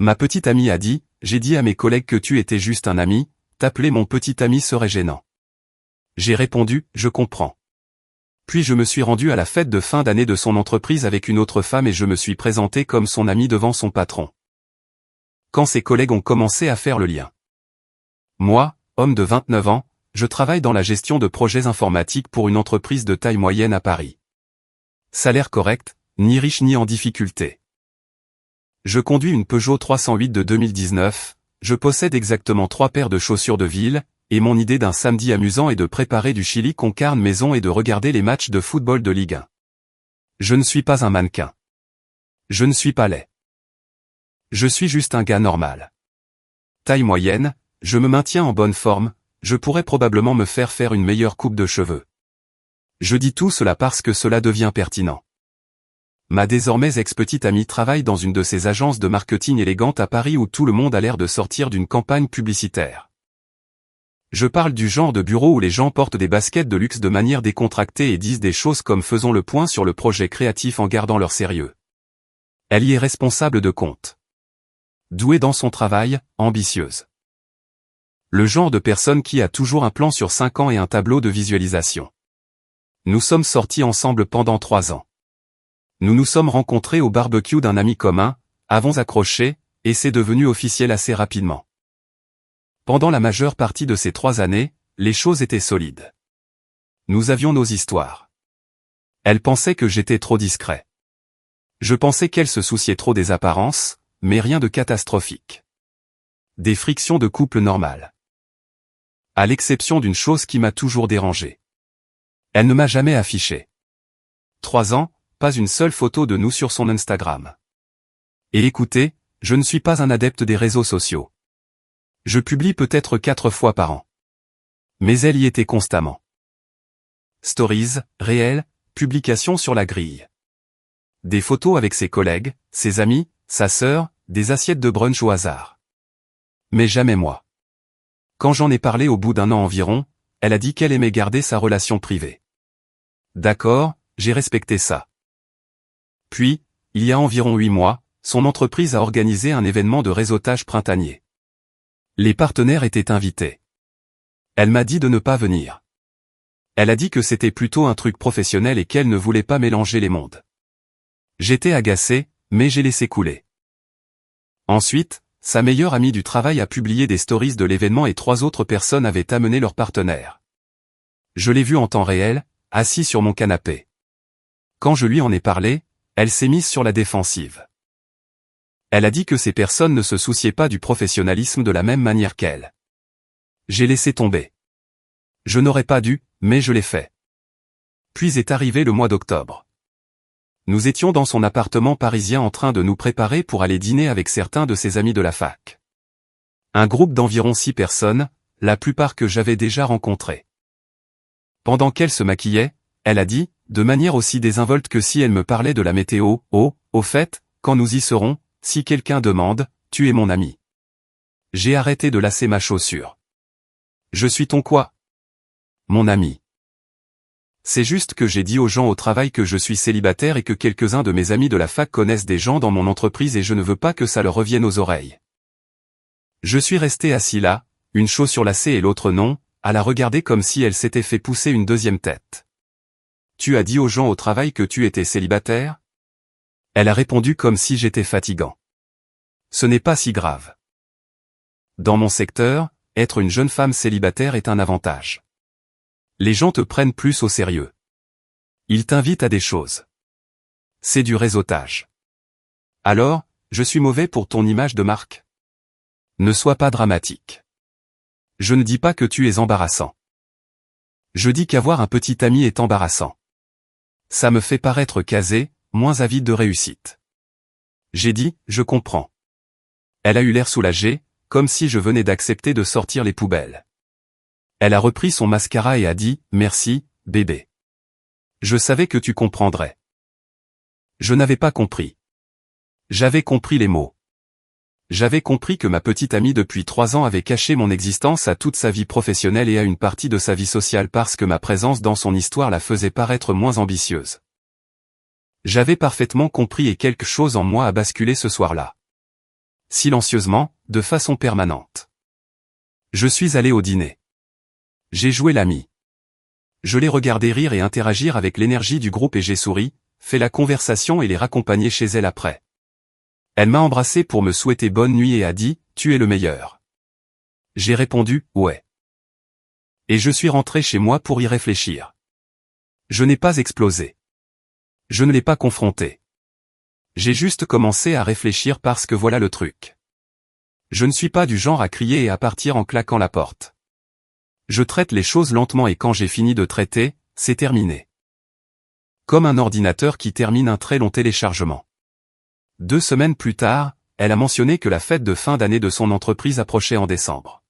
Ma petite amie a dit, j'ai dit à mes collègues que tu étais juste un ami, t'appeler mon petit ami serait gênant. J'ai répondu, je comprends. Puis je me suis rendu à la fête de fin d'année de son entreprise avec une autre femme et je me suis présenté comme son ami devant son patron. Quand ses collègues ont commencé à faire le lien. Moi, homme de 29 ans, je travaille dans la gestion de projets informatiques pour une entreprise de taille moyenne à Paris. Salaire correct, ni riche ni en difficulté. Je conduis une Peugeot 308 de 2019, je possède exactement 3 paires de chaussures de ville, et mon idée d'un samedi amusant est de préparer du chili con carne maison et de regarder les matchs de football de Ligue 1. Je ne suis pas un mannequin. Je ne suis pas laid. Je suis juste un gars normal. Taille moyenne, je me maintiens en bonne forme, je pourrais probablement me faire une meilleure coupe de cheveux. Je dis tout cela parce que cela devient pertinent. Ma désormais ex-petite amie travaille dans une de ces agences de marketing élégantes à Paris où tout le monde a l'air de sortir d'une campagne publicitaire. Je parle du genre de bureau où les gens portent des baskets de luxe de manière décontractée et disent des choses comme faisons le point sur le projet créatif en gardant leur sérieux. Elle y est responsable de compte. Douée dans son travail, ambitieuse. Le genre de personne qui a toujours un plan sur 5 ans et un tableau de visualisation. Nous sommes sortis ensemble pendant 3 ans. Nous nous sommes rencontrés au barbecue d'un ami commun, avons accroché, et c'est devenu officiel assez rapidement. Pendant la majeure partie de ces 3 années, les choses étaient solides. Nous avions nos histoires. Elle pensait que j'étais trop discret. Je pensais qu'elle se souciait trop des apparences, mais rien de catastrophique. Des frictions de couple normales. À l'exception d'une chose qui m'a toujours dérangé. Elle ne m'a jamais affiché. 3 ans, pas une seule photo de nous sur son Instagram. Et écoutez, je ne suis pas un adepte des réseaux sociaux. Je publie peut-être 4 fois par an. Mais elle y était constamment. Stories, réels, publications sur la grille. Des photos avec ses collègues, ses amis, sa sœur, des assiettes de brunch au hasard. Mais jamais moi. Quand j'en ai parlé au bout d'1 an environ, elle a dit qu'elle aimait garder sa relation privée. D'accord, j'ai respecté ça. Puis, il y a environ 8 mois, son entreprise a organisé un événement de réseautage printanier. Les partenaires étaient invités. Elle m'a dit de ne pas venir. Elle a dit que c'était plutôt un truc professionnel et qu'elle ne voulait pas mélanger les mondes. J'étais agacé, mais j'ai laissé couler. Ensuite, sa meilleure amie du travail a publié des stories de l'événement et 3 autres personnes avaient amené leurs partenaires. Je l'ai vu en temps réel, assis sur mon canapé. Quand je lui en ai parlé, elle s'est mise sur la défensive. Elle a dit que ces personnes ne se souciaient pas du professionnalisme de la même manière qu'elle. J'ai laissé tomber. Je n'aurais pas dû, mais je l'ai fait. Puis est arrivé le mois d'octobre. Nous étions dans son appartement parisien en train de nous préparer pour aller dîner avec certains de ses amis de la fac. Un groupe d'environ 6 personnes, la plupart que j'avais déjà rencontrées. Pendant qu'elle se maquillait, elle a dit, de manière aussi désinvolte que si elle me parlait de la météo, « Oh, au fait, quand nous y serons, si quelqu'un demande, tu es mon ami. » J'ai arrêté de lasser ma chaussure. Je suis ton quoi? Mon ami. C'est juste que j'ai dit aux gens au travail que je suis célibataire et que quelques-uns de mes amis de la fac connaissent des gens dans mon entreprise et je ne veux pas que ça leur revienne aux oreilles. Je suis resté assis là, une chaussure lacée et l'autre non, à la regarder comme si elle s'était fait pousser une deuxième tête. Tu as dit aux gens au travail que tu étais célibataire? Elle a répondu comme si j'étais fatigant. Ce n'est pas si grave. Dans mon secteur, être une jeune femme célibataire est un avantage. Les gens te prennent plus au sérieux. Ils t'invitent à des choses. C'est du réseautage. Alors, je suis mauvais pour ton image de marque? Ne sois pas dramatique. Je ne dis pas que tu es embarrassant. Je dis qu'avoir un petit ami est embarrassant. Ça me fait paraître casé, moins avide de réussite. J'ai dit, je comprends. Elle a eu l'air soulagée, comme si je venais d'accepter de sortir les poubelles. Elle a repris son mascara et a dit, merci, bébé. Je savais que tu comprendrais. Je n'avais pas compris. J'avais compris les mots. J'avais compris que ma petite amie depuis 3 ans avait caché mon existence à toute sa vie professionnelle et à une partie de sa vie sociale parce que ma présence dans son histoire la faisait paraître moins ambitieuse. J'avais parfaitement compris et quelque chose en moi a basculé ce soir-là. silencieusement, de façon permanente. Je suis allé au dîner. J'ai joué l'ami. Je l'ai regardé rire et interagir avec l'énergie du groupe et j'ai souri, fait la conversation et les raccompagner chez elle après. Elle m'a embrassé pour me souhaiter bonne nuit et a dit, « Tu es le meilleur ». J'ai répondu, « Ouais ». Et je suis rentré chez moi pour y réfléchir. Je n'ai pas explosé. Je ne l'ai pas confronté. J'ai juste commencé à réfléchir parce que voilà le truc. Je ne suis pas du genre à crier et à partir en claquant la porte. Je traite les choses lentement et quand j'ai fini de traiter, c'est terminé. Comme un ordinateur qui termine un très long téléchargement. 2 semaines plus tard, elle a mentionné que la fête de fin d'année de son entreprise approchait en décembre.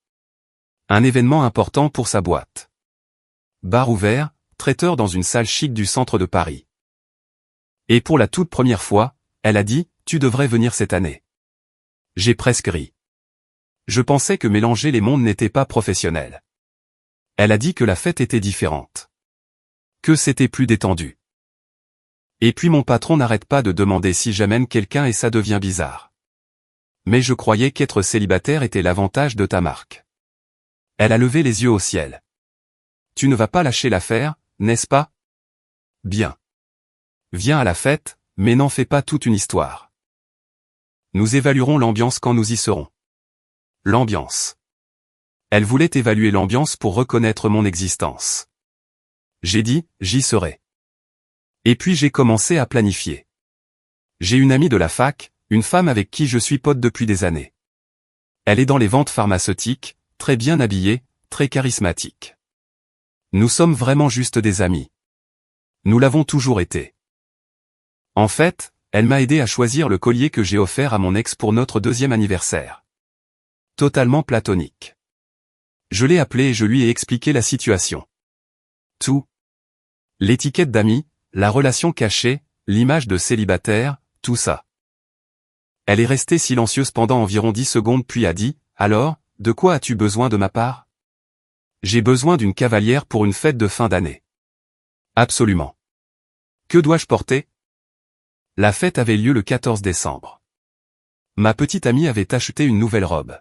Un événement important pour sa boîte. Bar ouvert, traiteur dans une salle chic du centre de Paris. Et pour la toute première fois, elle a dit, « Tu devrais venir cette année ». J'ai presque ri. Je pensais que mélanger les mondes n'était pas professionnel. Elle a dit que la fête était différente. Que c'était plus détendu. Et puis mon patron n'arrête pas de demander si j'amène quelqu'un et ça devient bizarre. Mais je croyais qu'être célibataire était l'avantage de ta marque. Elle a levé les yeux au ciel. Tu ne vas pas lâcher l'affaire, n'est-ce pas? Bien. Viens à la fête, mais n'en fais pas toute une histoire. Nous évaluerons l'ambiance quand nous y serons. L'ambiance. Elle voulait évaluer l'ambiance pour reconnaître mon existence. J'ai dit, j'y serai. Et puis j'ai commencé à planifier. J'ai une amie de la fac, une femme avec qui je suis pote depuis des années. Elle est dans les ventes pharmaceutiques, très bien habillée, très charismatique. Nous sommes vraiment juste des amis. Nous l'avons toujours été. En fait, elle m'a aidé à choisir le collier que j'ai offert à mon ex pour notre 2e anniversaire. Totalement platonique. Je l'ai appelé et je lui ai expliqué la situation. Tout. L'étiquette d'ami, la relation cachée, l'image de célibataire, tout ça. Elle est restée silencieuse pendant environ 10 secondes puis a dit, « Alors, de quoi as-tu besoin de ma part ? » J'ai besoin d'une cavalière pour une fête de fin d'année. Absolument. Que dois-je porter ? La fête avait lieu le 14 décembre. Ma petite amie avait acheté une nouvelle robe.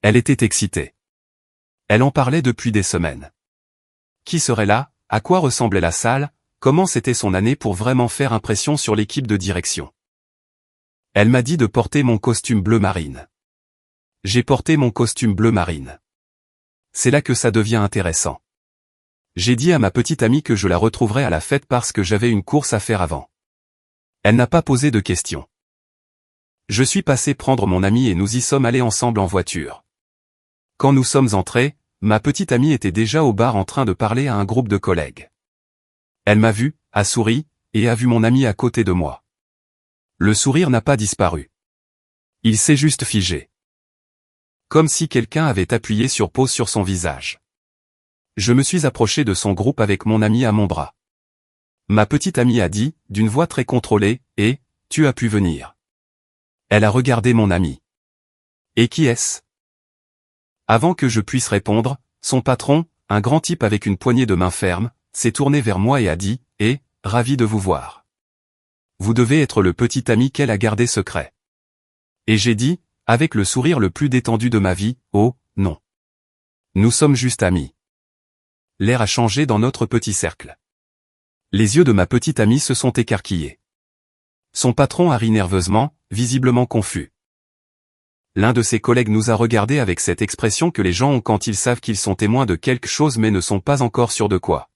Elle était excitée. Elle en parlait depuis des semaines. Qui serait là, à quoi ressemblait la salle, comment c'était son année pour vraiment faire impression sur l'équipe de direction. Elle m'a dit de porter mon costume bleu marine. J'ai porté mon costume bleu marine. C'est là que ça devient intéressant. J'ai dit à ma petite amie que je la retrouverais à la fête parce que j'avais une course à faire avant. Elle n'a pas posé de questions. Je suis passé prendre mon amie et nous y sommes allés ensemble en voiture. Quand nous sommes entrés, ma petite amie était déjà au bar en train de parler à un groupe de collègues. Elle m'a vu, a souri, et a vu mon ami à côté de moi. Le sourire n'a pas disparu. Il s'est juste figé. Comme si quelqu'un avait appuyé sur pause sur son visage. Je me suis approché de son groupe avec mon ami à mon bras. Ma petite amie a dit, d'une voix très contrôlée, « Et, tu as pu venir ?» Elle a regardé mon ami. « Et qui est-ce » Avant que je puisse répondre, son patron, un grand type avec une poignée de main ferme, s'est tourné vers moi et a dit, « Eh, ravi de vous voir. Vous devez être le petit ami qu'elle a gardé secret. » Et j'ai dit, avec le sourire le plus détendu de ma vie, « Oh, non. Nous sommes juste amis. » L'air a changé dans notre petit cercle. Les yeux de ma petite amie se sont écarquillés. Son patron a ri nerveusement, visiblement confus. L'un de ses collègues nous a regardés avec cette expression que les gens ont quand ils savent qu'ils sont témoins de quelque chose mais ne sont pas encore sûrs de quoi.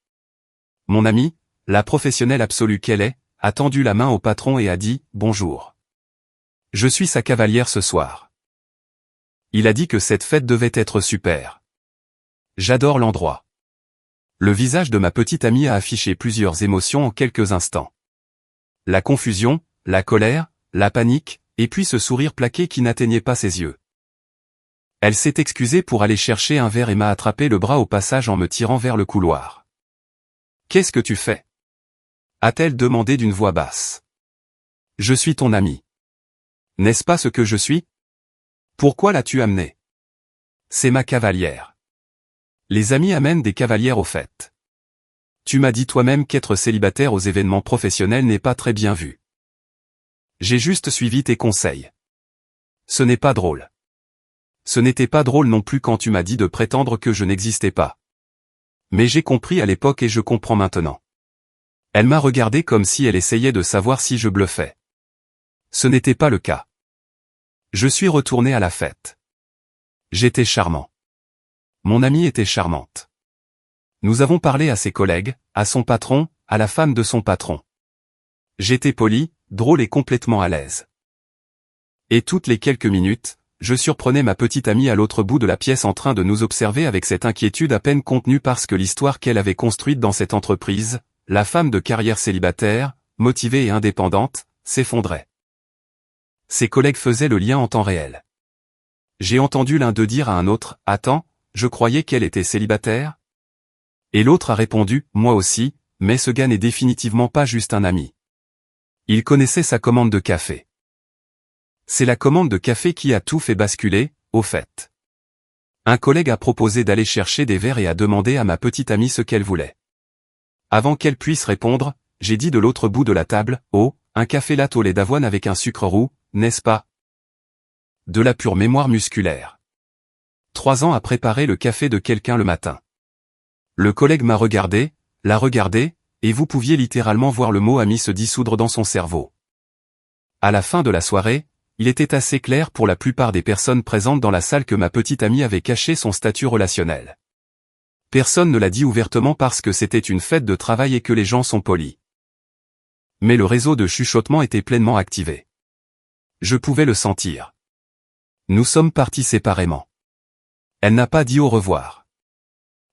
Mon amie, la professionnelle absolue qu'elle est, a tendu la main au patron et a dit « Bonjour. Je suis sa cavalière ce soir. » Il a dit que cette fête devait être super. J'adore l'endroit. Le visage de ma petite amie a affiché plusieurs émotions en quelques instants. La confusion, la colère, la panique, et puis ce sourire plaqué qui n'atteignait pas ses yeux. Elle s'est excusée pour aller chercher un verre et m'a attrapé le bras au passage en me tirant vers le couloir. « Qu'est-ce que tu fais ?» a-t-elle demandé d'une voix basse. « Je suis ton ami. N'est-ce pas ce que je suis ? Pourquoi l'as-tu amenée ? C'est ma cavalière. Les amis amènent des cavalières aux fêtes. Tu m'as dit toi-même qu'être célibataire aux événements professionnels n'est pas très bien vu. J'ai juste suivi tes conseils. Ce n'est pas drôle. Ce n'était pas drôle non plus quand tu m'as dit de prétendre que je n'existais pas. Mais j'ai compris à l'époque et je comprends maintenant. Elle m'a regardé comme si elle essayait de savoir si je bluffais. Ce n'était pas le cas. Je suis retourné à la fête. J'étais charmant. Mon amie était charmante. Nous avons parlé à ses collègues, à son patron, à la femme de son patron. J'étais poli, drôle et complètement à l'aise. Et toutes les quelques minutes, je surprenais ma petite amie à l'autre bout de la pièce en train de nous observer avec cette inquiétude à peine contenue parce que l'histoire qu'elle avait construite dans cette entreprise, la femme de carrière célibataire, motivée et indépendante, s'effondrait. Ses collègues faisaient le lien en temps réel. J'ai entendu l'un d'eux dire à un autre, « Attends, je croyais qu'elle était célibataire ?» Et l'autre a répondu, « Moi aussi, mais ce gars n'est définitivement pas juste un ami. » Il connaissait sa commande de café. C'est la commande de café qui a tout fait basculer, au fait. Un collègue a proposé d'aller chercher des verres et a demandé à ma petite amie ce qu'elle voulait. Avant qu'elle puisse répondre, j'ai dit de l'autre bout de la table, « Oh, un café latte au lait d'avoine avec un sucre roux, n'est-ce pas ?» De la pure mémoire musculaire. 3 ans à préparer le café de quelqu'un le matin. Le collègue m'a regardé, l'a regardé, et vous pouviez littéralement voir le mot ami se dissoudre dans son cerveau. À la fin de la soirée, il était assez clair pour la plupart des personnes présentes dans la salle que ma petite amie avait caché son statut relationnel. Personne ne l'a dit ouvertement parce que c'était une fête de travail et que les gens sont polis. Mais le réseau de chuchotement était pleinement activé. Je pouvais le sentir. Nous sommes partis séparément. Elle n'a pas dit au revoir.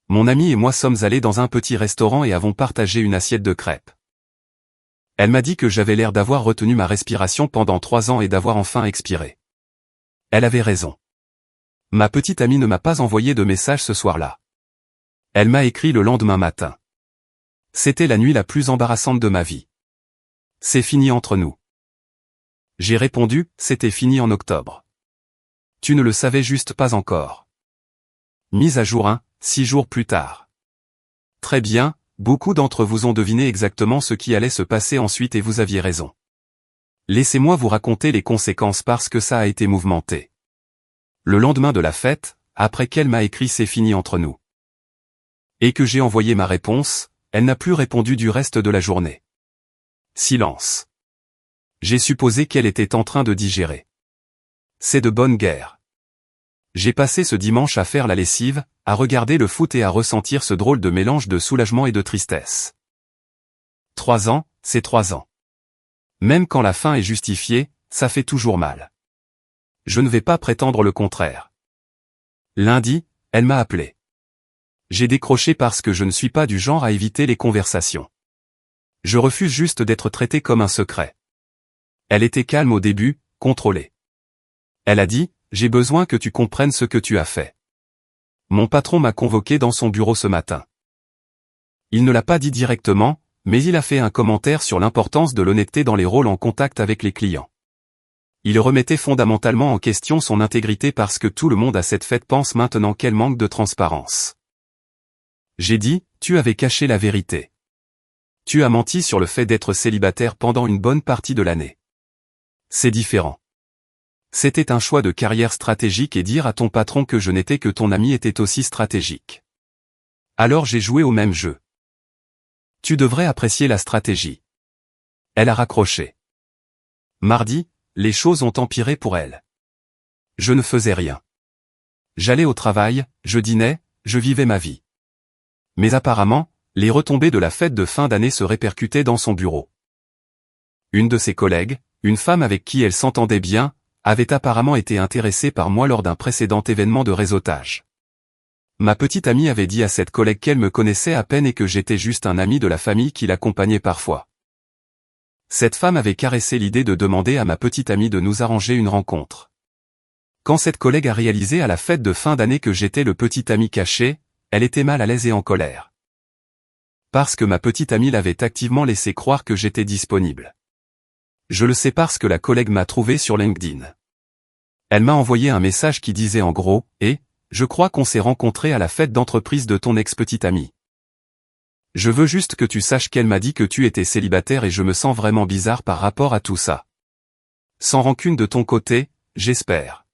Mon ami et moi sommes allés dans un petit restaurant et avons partagé une assiette de crêpes. Elle m'a dit que j'avais l'air d'avoir retenu ma respiration pendant 3 ans et d'avoir enfin expiré. Elle avait raison. Ma petite amie ne m'a pas envoyé de message ce soir-là. Elle m'a écrit le lendemain matin. C'était la nuit la plus embarrassante de ma vie. C'est fini entre nous. J'ai répondu, c'était fini en octobre. Tu ne le savais juste pas encore. Mise à jour 6 jours plus tard. Très bien, beaucoup d'entre vous ont deviné exactement ce qui allait se passer ensuite et vous aviez raison. Laissez-moi vous raconter les conséquences parce que ça a été mouvementé. Le lendemain de la fête, après qu'elle m'a écrit c'est fini entre nous. Et que j'ai envoyé ma réponse, elle n'a plus répondu du reste de la journée. Silence. J'ai supposé qu'elle était en train de digérer. C'est de bonne guerre. J'ai passé ce dimanche à faire la lessive, à regarder le foot et à ressentir ce drôle de mélange de soulagement et de tristesse. 3 ans, c'est 3 ans. Même quand la fin est justifiée, ça fait toujours mal. Je ne vais pas prétendre le contraire. Lundi, elle m'a appelé. J'ai décroché parce que je ne suis pas du genre à éviter les conversations. Je refuse juste d'être traité comme un secret. Elle était calme au début, contrôlée. Elle a dit, j'ai besoin que tu comprennes ce que tu as fait. Mon patron m'a convoqué dans son bureau ce matin. Il ne l'a pas dit directement, mais il a fait un commentaire sur l'importance de l'honnêteté dans les rôles en contact avec les clients. Il remettait fondamentalement en question son intégrité parce que tout le monde à cette fête pense maintenant qu'elle manque de transparence. J'ai dit, tu avais caché la vérité. Tu as menti sur le fait d'être célibataire pendant une bonne partie de l'année. C'est différent. C'était un choix de carrière stratégique et dire à ton patron que je n'étais que ton ami était aussi stratégique. Alors j'ai joué au même jeu. Tu devrais apprécier la stratégie. Elle a raccroché. Mardi, les choses ont empiré pour elle. Je ne faisais rien. J'allais au travail, je dînais, je vivais ma vie. Mais apparemment, les retombées de la fête de fin d'année se répercutaient dans son bureau. Une de ses collègues, une femme avec qui elle s'entendait bien, avait apparemment été intéressée par moi lors d'un précédent événement de réseautage. Ma petite amie avait dit à cette collègue qu'elle me connaissait à peine et que j'étais juste un ami de la famille qui l'accompagnait parfois. Cette femme avait caressé l'idée de demander à ma petite amie de nous arranger une rencontre. Quand cette collègue a réalisé à la fête de fin d'année que j'étais le petit ami caché, elle était mal à l'aise et en colère. Parce que ma petite amie l'avait activement laissé croire que j'étais disponible. Je le sais parce que la collègue m'a trouvé sur LinkedIn. Elle m'a envoyé un message qui disait en gros, « Eh, je crois qu'on s'est rencontrés à la fête d'entreprise de ton ex-petite amie. Je veux juste que tu saches qu'elle m'a dit que tu étais célibataire et je me sens vraiment bizarre par rapport à tout ça. Sans rancune de ton côté, j'espère.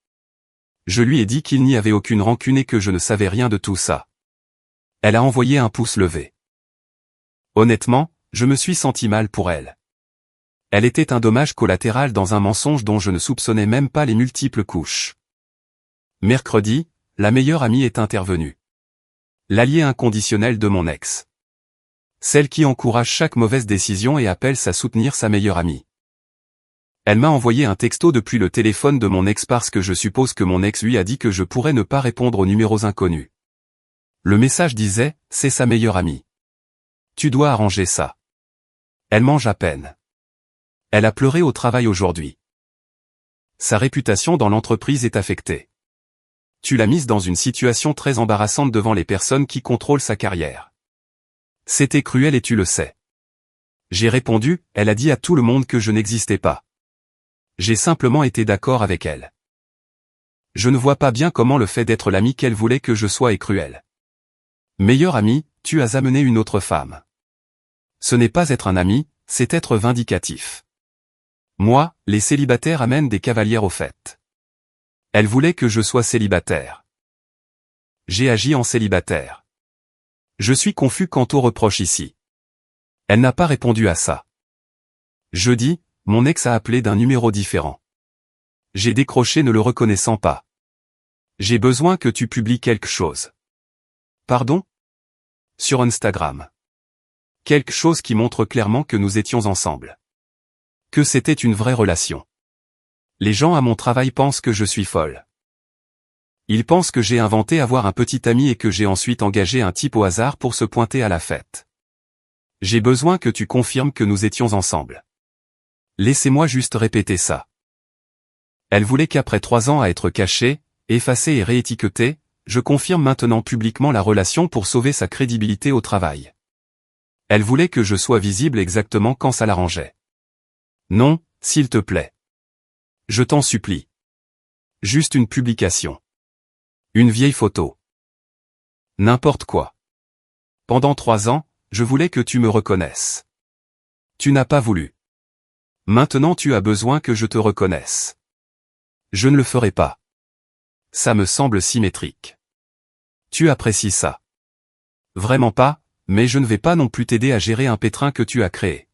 Je lui ai dit qu'il n'y avait aucune rancune et que je ne savais rien de tout ça. Elle a envoyé un pouce levé. Honnêtement, je me suis senti mal pour elle. Elle était un dommage collatéral dans un mensonge dont je ne soupçonnais même pas les multiples couches. Mercredi, la meilleure amie est intervenue. L'allié inconditionnel de mon ex. Celle qui encourage chaque mauvaise décision et appelle à soutenir sa meilleure amie. Elle m'a envoyé un texto depuis le téléphone de mon ex parce que je suppose que mon ex lui a dit que je pourrais ne pas répondre aux numéros inconnus. Le message disait, c'est sa meilleure amie. Tu dois arranger ça. Elle mange à peine. Elle a pleuré au travail aujourd'hui. Sa réputation dans l'entreprise est affectée. Tu l'as mise dans une situation très embarrassante devant les personnes qui contrôlent sa carrière. C'était cruel et tu le sais. J'ai répondu, elle a dit à tout le monde que je n'existais pas. J'ai simplement été d'accord avec elle. Je ne vois pas bien comment le fait d'être l'ami qu'elle voulait que je sois est cruel. Meilleure amie, tu as amené une autre femme. Ce n'est pas être un ami, c'est être vindicatif. Moi, les célibataires amènent des cavalières aux fêtes. Elle voulait que je sois célibataire. J'ai agi en célibataire. Je suis confus quant aux reproches ici. Elle n'a pas répondu à ça. Jeudi, mon ex a appelé d'un numéro différent. J'ai décroché ne le reconnaissant pas. J'ai besoin que tu publies quelque chose. Pardon? Sur Instagram. Quelque chose qui montre clairement que nous étions ensemble. Que c'était une vraie relation. Les gens à mon travail pensent que je suis folle. Ils pensent que j'ai inventé avoir un petit ami et que j'ai ensuite engagé un type au hasard pour se pointer à la fête. J'ai besoin que tu confirmes que nous étions ensemble. Laissez-moi juste répéter ça. Elle voulait qu'après 3 ans à être cachée, effacée et réétiquetée, je confirme maintenant publiquement la relation pour sauver sa crédibilité au travail. Elle voulait que je sois visible exactement quand ça l'arrangeait. Non, s'il te plaît. Je t'en supplie. Juste une publication. Une vieille photo. N'importe quoi. Pendant 3 ans, je voulais que tu me reconnaisses. Tu n'as pas voulu. Maintenant tu as besoin que je te reconnaisse. Je ne le ferai pas. Ça me semble symétrique. Tu apprécies ça. Vraiment pas, mais je ne vais pas non plus t'aider à gérer un pétrin que tu as créé.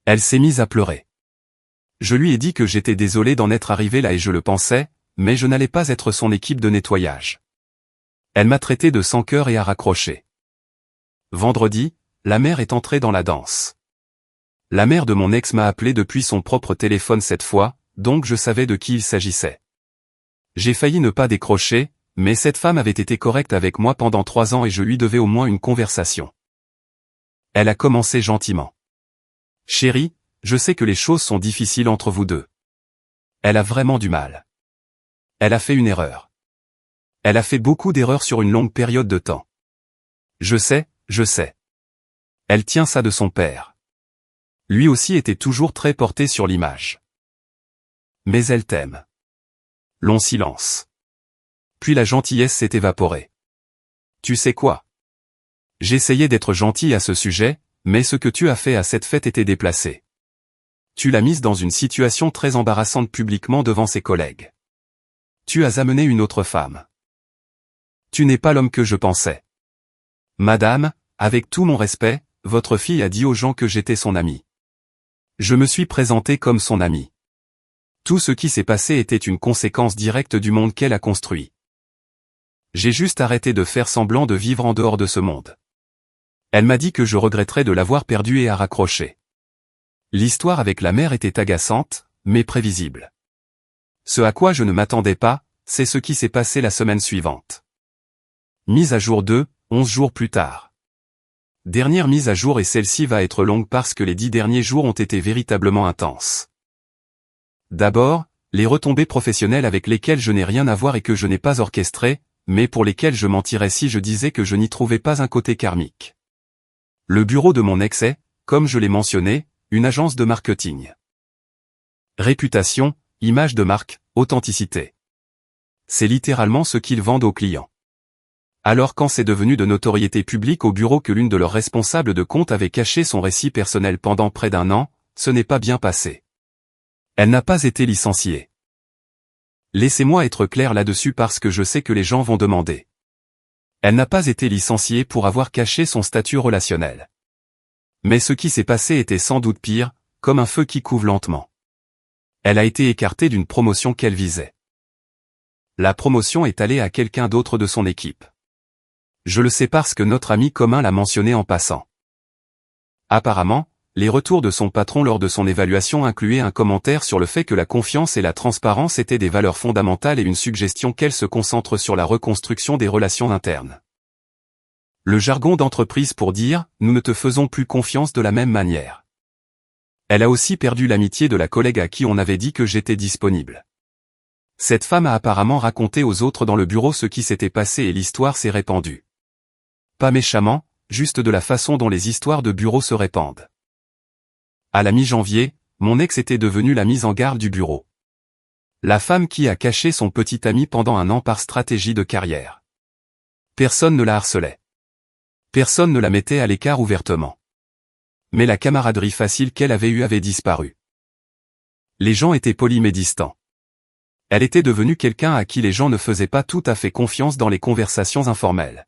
Elle s'est mise à pleurer. Je lui ai dit que j'étais désolé d'en être arrivé là et je le pensais, mais je n'allais pas être son équipe de nettoyage. Elle m'a traité de sans cœur et a raccroché. Vendredi, la mère est entrée dans la danse. La mère de mon ex m'a appelé depuis son propre téléphone cette fois, donc je savais de qui il s'agissait. J'ai failli ne pas décrocher, mais cette femme avait été correcte avec moi pendant 3 ans et je lui devais au moins une conversation. Elle a commencé gentiment. Chérie, je sais que les choses sont difficiles entre vous deux. Elle a vraiment du mal. Elle a fait une erreur. Elle a fait beaucoup d'erreurs sur une longue période de temps. Je sais. Elle tient ça de son père. Lui aussi était toujours très porté sur l'image. Mais elle t'aime. Long silence. Puis la gentillesse s'est évaporée. Tu sais quoi? J'essayais d'être gentil à ce sujet, mais ce que tu as fait à cette fête était déplacé. Tu l'as mise dans une situation très embarrassante publiquement devant ses collègues. Tu as amené une autre femme. Tu n'es pas l'homme que je pensais. Madame, avec tout mon respect, votre fille a dit aux gens que j'étais son ami. Je me suis présenté comme son ami. Tout ce qui s'est passé était une conséquence directe du monde qu'elle a construit. J'ai juste arrêté de faire semblant de vivre en dehors de ce monde. Elle m'a dit que je regretterais de l'avoir perdue et a raccroché. L'histoire avec la mère était agaçante, mais prévisible. Ce à quoi je ne m'attendais pas, c'est ce qui s'est passé la semaine suivante. Mise à jour 2, 11 jours plus tard. Dernière mise à jour et celle-ci va être longue parce que les 10 derniers jours ont été véritablement intenses. D'abord, les retombées professionnelles avec lesquelles je n'ai rien à voir et que je n'ai pas orchestrées, mais pour lesquelles je mentirais si je disais que je n'y trouvais pas un côté karmique. Le bureau de mon ex est, comme je l'ai mentionné, une agence de marketing. Réputation, image de marque, authenticité. C'est littéralement ce qu'ils vendent aux clients. Alors quand c'est devenu de notoriété publique au bureau que l'une de leurs responsables de compte avait caché son récit personnel pendant près d'1 an, ce n'est pas bien passé. Elle n'a pas été licenciée. Laissez-moi être clair là-dessus parce que je sais que les gens vont demander. Elle n'a pas été licenciée pour avoir caché son statut relationnel. Mais ce qui s'est passé était sans doute pire, comme un feu qui couve lentement. Elle a été écartée d'une promotion qu'elle visait. La promotion est allée à quelqu'un d'autre de son équipe. Je le sais parce que notre ami commun l'a mentionné en passant. Apparemment, les retours de son patron lors de son évaluation incluaient un commentaire sur le fait que la confiance et la transparence étaient des valeurs fondamentales et une suggestion qu'elle se concentre sur la reconstruction des relations internes. Le jargon d'entreprise pour dire « nous ne te faisons plus confiance de la même manière ». Elle a aussi perdu l'amitié de la collègue à qui on avait dit que j'étais disponible. Cette femme a apparemment raconté aux autres dans le bureau ce qui s'était passé et l'histoire s'est répandue. Pas méchamment, juste de la façon dont les histoires de bureau se répandent. À la mi-janvier, mon ex était devenue la mise en garde du bureau. La femme qui a caché son petit ami pendant un an par stratégie de carrière. Personne ne la harcelait. Personne ne la mettait à l'écart ouvertement. Mais la camaraderie facile qu'elle avait eue avait disparu. Les gens étaient polis mais distants. Elle était devenue quelqu'un à qui les gens ne faisaient pas tout à fait confiance dans les conversations informelles.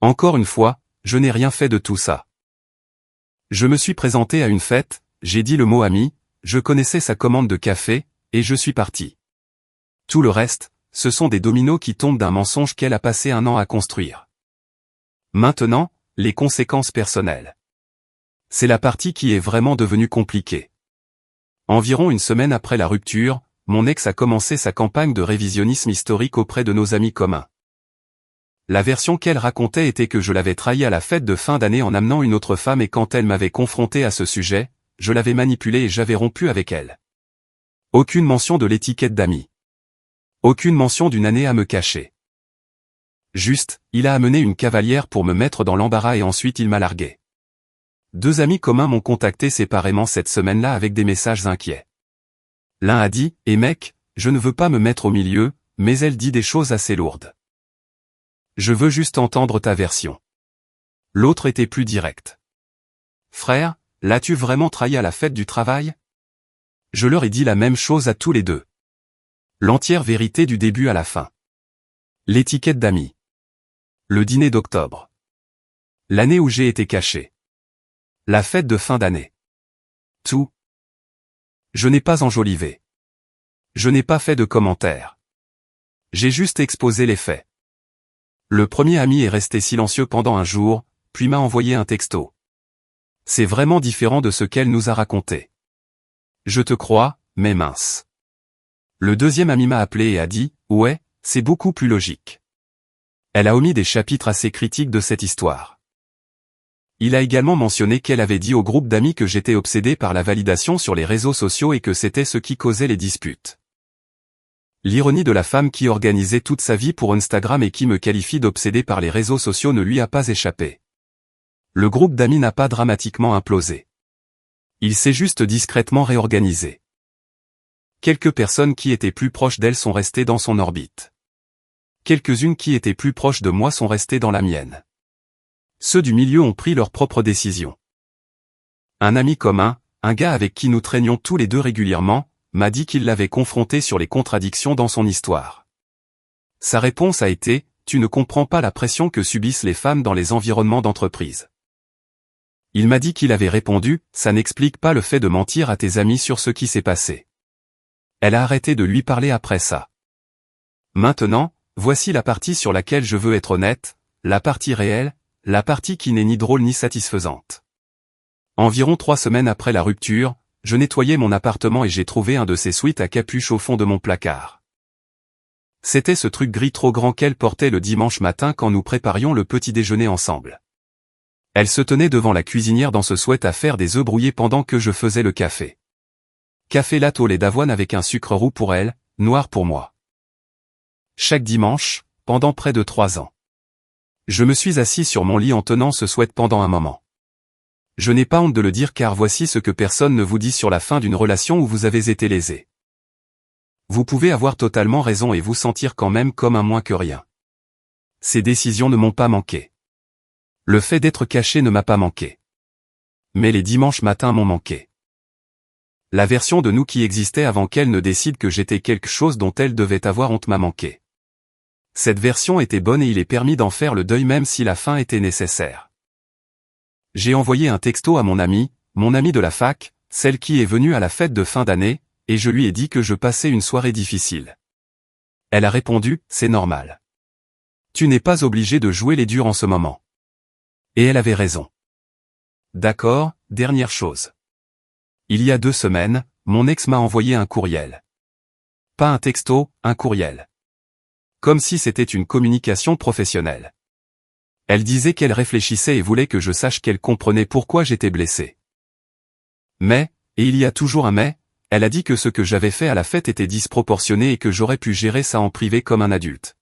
Encore une fois, je n'ai rien fait de tout ça. Je me suis présenté à une fête, j'ai dit le mot ami, je connaissais sa commande de café, et je suis parti. Tout le reste, ce sont des dominos qui tombent d'un mensonge qu'elle a passé un an à construire. Maintenant, les conséquences personnelles. C'est la partie qui est vraiment devenue compliquée. Environ une semaine après la rupture, mon ex a commencé sa campagne de révisionnisme historique auprès de nos amis communs. La version qu'elle racontait était que je l'avais trahi à la fête de fin d'année en amenant une autre femme et quand elle m'avait confronté à ce sujet, je l'avais manipulée et j'avais rompu avec elle. Aucune mention de l'étiquette d'amis. Aucune mention d'une année à me cacher. Juste, il a amené une cavalière pour me mettre dans l'embarras et ensuite il m'a largué. 2 amis communs m'ont contacté séparément cette semaine-là avec des messages inquiets. L'un a dit « Eh mec, je ne veux pas me mettre au milieu, mais elle dit des choses assez lourdes. Je veux juste entendre ta version. » L'autre était plus direct. « Frère, l'as-tu vraiment trahi à la fête du travail ?» Je leur ai dit la même chose à tous les deux. L'entière vérité du début à la fin. L'étiquette d'amis. Le dîner d'octobre. L'année où j'ai été caché. La fête de fin d'année. Tout. Je n'ai pas enjolivé. Je n'ai pas fait de commentaires. J'ai juste exposé les faits. Le premier ami est resté silencieux pendant un jour, puis m'a envoyé un texto. C'est vraiment différent de ce qu'elle nous a raconté. Je te crois, mais mince. Le deuxième ami m'a appelé et a dit, ouais, c'est beaucoup plus logique. Elle a omis des chapitres assez critiques de cette histoire. Il a également mentionné qu'elle avait dit au groupe d'amis que j'étais obsédé par la validation sur les réseaux sociaux et que c'était ce qui causait les disputes. L'ironie de la femme qui organisait toute sa vie pour Instagram et qui me qualifie d'obsédé par les réseaux sociaux ne lui a pas échappé. Le groupe d'amis n'a pas dramatiquement implosé. Il s'est juste discrètement réorganisé. Quelques personnes qui étaient plus proches d'elle sont restées dans son orbite. Quelques-unes qui étaient plus proches de moi sont restées dans la mienne. Ceux du milieu ont pris leurs propres décisions. Un ami commun, un gars avec qui nous traînions tous les deux régulièrement, m'a dit qu'il l'avait confronté sur les contradictions dans son histoire. Sa réponse a été « Tu ne comprends pas la pression que subissent les femmes dans les environnements d'entreprise. » Il m'a dit qu'il avait répondu « Ça n'explique pas le fait de mentir à tes amis sur ce qui s'est passé. » Elle a arrêté de lui parler après ça. Maintenant, voici la partie sur laquelle je veux être honnête, la partie réelle, la partie qui n'est ni drôle ni satisfaisante. Environ 3 semaines après la rupture, je nettoyais mon appartement et j'ai trouvé un de ces sweats à capuche au fond de mon placard. C'était ce truc gris trop grand qu'elle portait le dimanche matin quand nous préparions le petit déjeuner ensemble. Elle se tenait devant la cuisinière dans ce sweat à faire des œufs brouillés pendant que je faisais le café. Café latte au lait d'avoine avec un sucre roux pour elle, noir pour moi. Chaque dimanche, pendant près de 3 ans. Je me suis assis sur mon lit en tenant ce sweat pendant un moment. Je n'ai pas honte de le dire car voici ce que personne ne vous dit sur la fin d'une relation où vous avez été lésé. Vous pouvez avoir totalement raison et vous sentir quand même comme un moins que rien. Ces décisions ne m'ont pas manqué. Le fait d'être caché ne m'a pas manqué. Mais les dimanches matins m'ont manqué. La version de nous qui existait avant qu'elle ne décide que j'étais quelque chose dont elle devait avoir honte m'a manqué. Cette version était bonne et il est permis d'en faire le deuil même si la fin était nécessaire. J'ai envoyé un texto à mon amie de la fac, celle qui est venue à la fête de fin d'année, et je lui ai dit que je passais une soirée difficile. Elle a répondu, c'est normal. Tu n'es pas obligé de jouer les durs en ce moment. Et elle avait raison. D'accord, dernière chose. Il y a 2 semaines, mon ex m'a envoyé un courriel. Pas un texto, un courriel. Comme si c'était une communication professionnelle. Elle disait qu'elle réfléchissait et voulait que je sache qu'elle comprenait pourquoi j'étais blessé. Mais, et il y a toujours un mais, elle a dit que ce que j'avais fait à la fête était disproportionné et que j'aurais pu gérer ça en privé comme un adulte.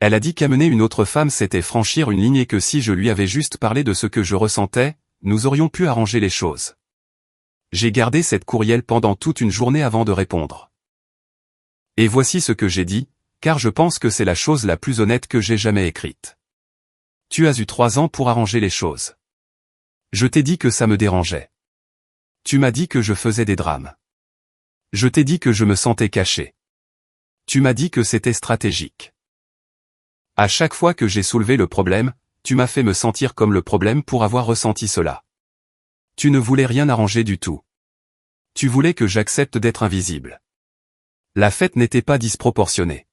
Elle a dit qu'amener une autre femme c'était franchir une ligne et que si je lui avais juste parlé de ce que je ressentais, nous aurions pu arranger les choses. J'ai gardé cette courriel pendant toute une journée avant de répondre. Et voici ce que j'ai dit, car je pense que c'est la chose la plus honnête que j'ai jamais écrite. Tu as eu 3 ans pour arranger les choses. Je t'ai dit que ça me dérangeait. Tu m'as dit que je faisais des drames. Je t'ai dit que je me sentais caché. Tu m'as dit que c'était stratégique. À chaque fois que j'ai soulevé le problème, tu m'as fait me sentir comme le problème pour avoir ressenti cela. Tu ne voulais rien arranger du tout. Tu voulais que j'accepte d'être invisible. La fête n'était pas disproportionnée.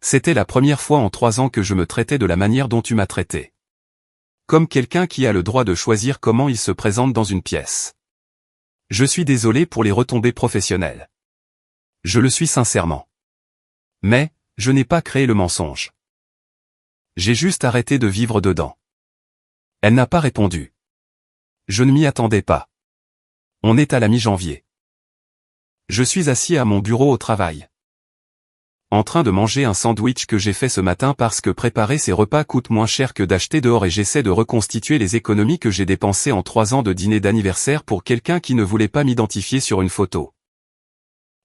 C'était la première fois en 3 ans que je me traitais de la manière dont tu m'as traité. Comme quelqu'un qui a le droit de choisir comment il se présente dans une pièce. Je suis désolé pour les retombées professionnelles. Je le suis sincèrement. Mais, je n'ai pas créé le mensonge. J'ai juste arrêté de vivre dedans. Elle n'a pas répondu. Je ne m'y attendais pas. On est à la mi-janvier. Je suis assis à mon bureau au travail. En train de manger un sandwich que j'ai fait ce matin parce que préparer ces repas coûte moins cher que d'acheter dehors et j'essaie de reconstituer les économies que j'ai dépensées en 3 ans de dîner d'anniversaire pour quelqu'un qui ne voulait pas m'identifier sur une photo.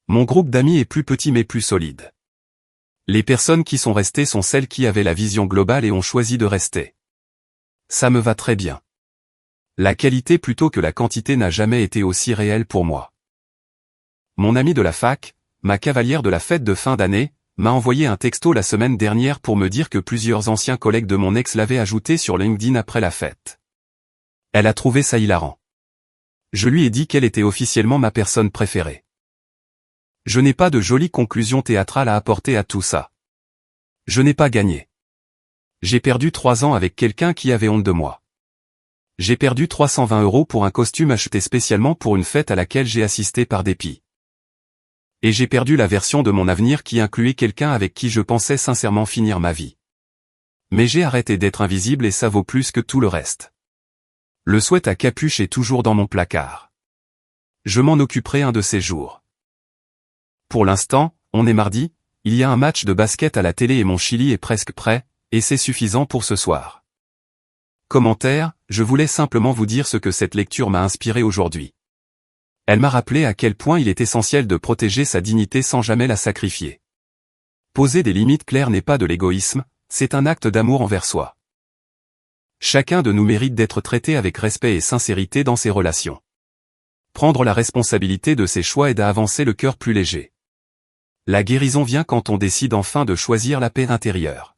Mon groupe d'amis est plus petit mais plus solide. Les personnes qui sont restées sont celles qui avaient la vision globale et ont choisi de rester. Ça me va très bien. La qualité plutôt que la quantité n'a jamais été aussi réelle pour moi. Mon ami de la fac, ma cavalière de la fête de fin d'année, m'a envoyé un texto la semaine dernière pour me dire que plusieurs anciens collègues de mon ex l'avaient ajouté sur LinkedIn après la fête. Elle a trouvé ça hilarant. Je lui ai dit qu'elle était officiellement ma personne préférée. Je n'ai pas de jolie conclusion théâtrale à apporter à tout ça. Je n'ai pas gagné. J'ai perdu 3 ans avec quelqu'un qui avait honte de moi. J'ai perdu 320 € pour un costume acheté spécialement pour une fête à laquelle j'ai assisté par dépit. Et j'ai perdu la version de mon avenir qui incluait quelqu'un avec qui je pensais sincèrement finir ma vie. Mais j'ai arrêté d'être invisible et ça vaut plus que tout le reste. Le sweat à capuche est toujours dans mon placard. Je m'en occuperai un de ces jours. Pour l'instant, on est mardi, il y a un match de basket à la télé et mon chili est presque prêt, et c'est suffisant pour ce soir. Commentaire, je voulais simplement vous dire ce que cette lecture m'a inspiré aujourd'hui. Elle m'a rappelé à quel point il est essentiel de protéger sa dignité sans jamais la sacrifier. Poser des limites claires n'est pas de l'égoïsme, c'est un acte d'amour envers soi. Chacun de nous mérite d'être traité avec respect et sincérité dans ses relations. Prendre la responsabilité de ses choix aide à avancer le cœur plus léger. La guérison vient quand on décide enfin de choisir la paix intérieure.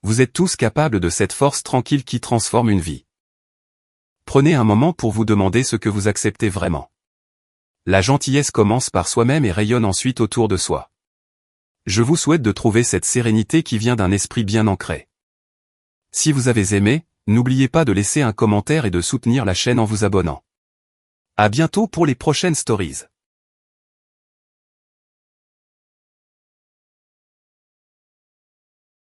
Vous êtes tous capables de cette force tranquille qui transforme une vie. Prenez un moment pour vous demander ce que vous acceptez vraiment. La gentillesse commence par soi-même et rayonne ensuite autour de soi. Je vous souhaite de trouver cette sérénité qui vient d'un esprit bien ancré. Si vous avez aimé, n'oubliez pas de laisser un commentaire et de soutenir la chaîne en vous abonnant. À bientôt pour les prochaines stories.